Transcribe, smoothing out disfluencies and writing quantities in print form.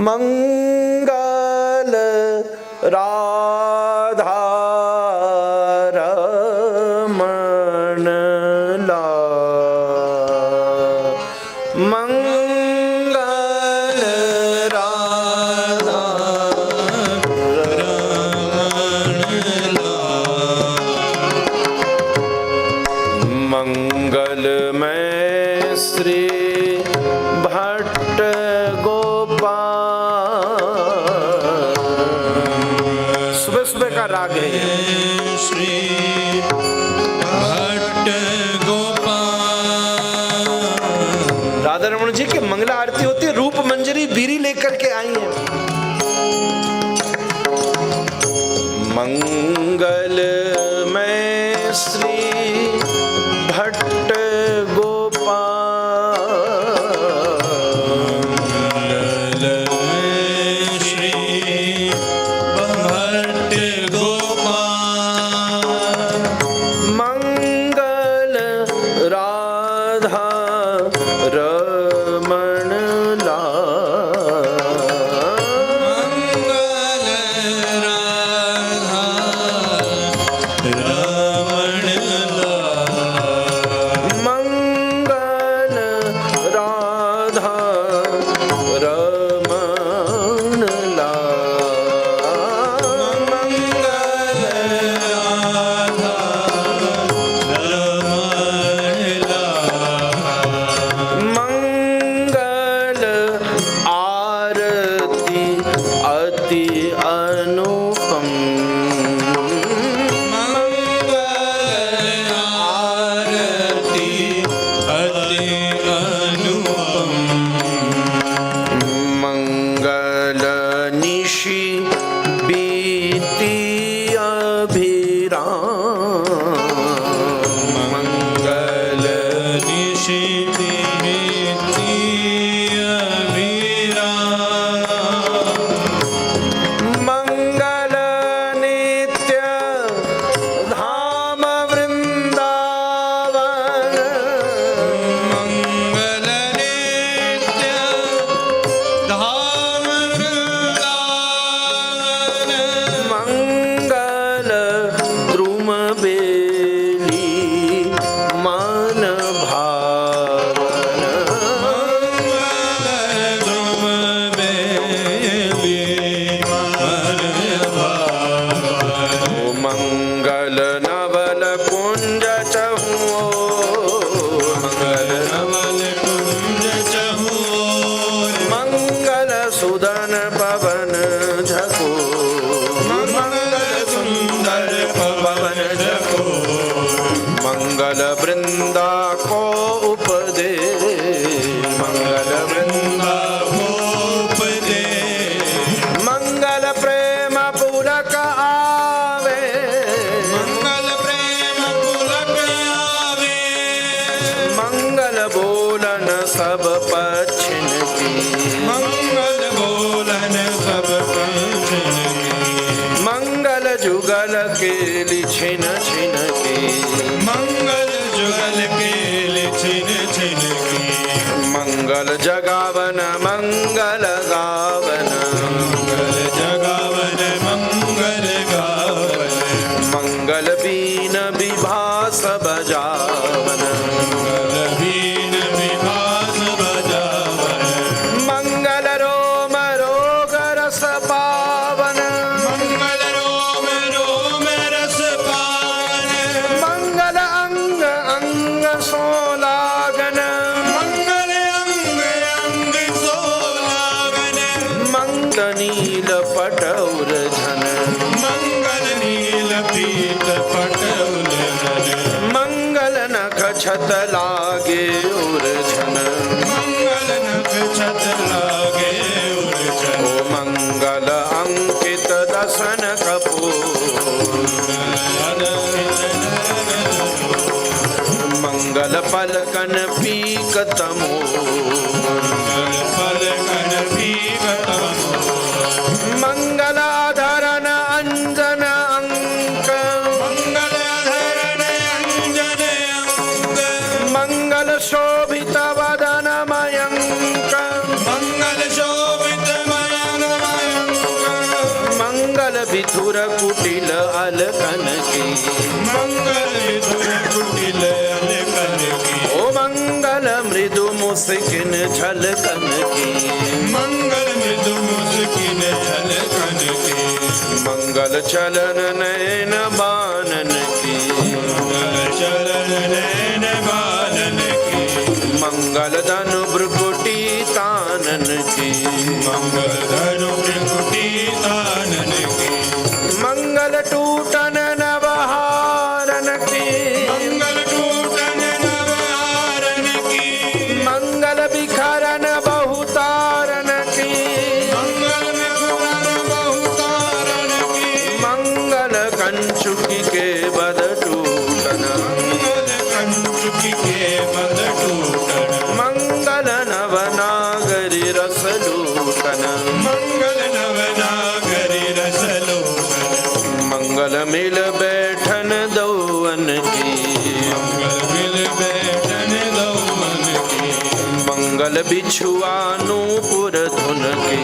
मंगल राधा रमण लाल, मंगल राधा रमण लाल, मंगलमय श्री भट्ट सुबह सुबह का राग है श्री भट्ट गोपाल। राधा रमन जी की मंगला आरती होती है, रूप मंजरी बीरी लेकर के आई है। मंगलमय श्री भट्ट गोपाल, रमण लाल, मंगल राधा रमण लाल, मंगल राधा रमण लाल, मंगल आरती अति अनुपम, मंगल आरती अति अनुपम, मंगल निशि बीती अभिराम, मंगल निशि मंगल नित्य धाम वृंदावन, मंगल नित्य धाम वृंदावन, मंगल द्रुम बेली मन भावन, मंगल द्रुम बेली मन भावन, मंगल नवल कुंज चहुओ, मंगल नवल कुंज चहुओर, मंगल सुदन पवन झको, मंगल सुंदर पवन झको, मंगल वृंदा को उपदे, मंगल वृंदा उपदे, मंगल प्रेम पुलक आवे, मंगल प्रेम पुलक आवे, मंगल बोलन सब पक्षिन की, मंगल बोलन सब पंचन की, मंगल जुगल केली छिन छिन की, मंगल जुगल के छिन छिन की, मंगल जगावन मंगल गावन, मंगल जगावन मंगल गावन, मंगल बीन विभास बजावन, मंगल बीन विभास बजावन, मंगल रोम रोग रस पावन, मंगल रोम रोम रस पावन, मंगल अंग अंग सोलागन, मंगल अंग अंग सोलागन, मंगल नील पटौर झन, मंगल नील पीत पटौल घन, मंगल नख छत लागे उर झन, मंगल नख छत लागे उर्जन, ओ मंगल अंकित दसन कपूर, मंगल पलकन पीक तमो, मंगल पलकन पीकतमो, मंगलाधर विधुर कुटिल अलकन की, मंगल विधुर कुटिल अलकन की, ओ मंगल मृदु मुस्किन झलकन की, मंगल मृदु मुस्किन झलकन की, मंगल चलन नयन बानन की, मंगल चलन नयन बानन की, मंगल धनु भ्रुकुटी तानन की, मंगल धनु भ्रुकुटी तानन की, मंगल टूटन नवहारन की, मंगल टूटन नवहारन की, मंगल बिखरन बहुतारन की, मंगल विखुरन बहुतारन की, मंगल कंचुकी के बद टूटन, मंगल कंचुकी के बद टूटन, मंगल नवनागरी रस लूटन, मंगल नवनागरी रस लोकन, मंगल मिल बैठन दौवन की, मंगल मिल बैठन दौमन की, मंगल बिछुआ नूपुर धुन की,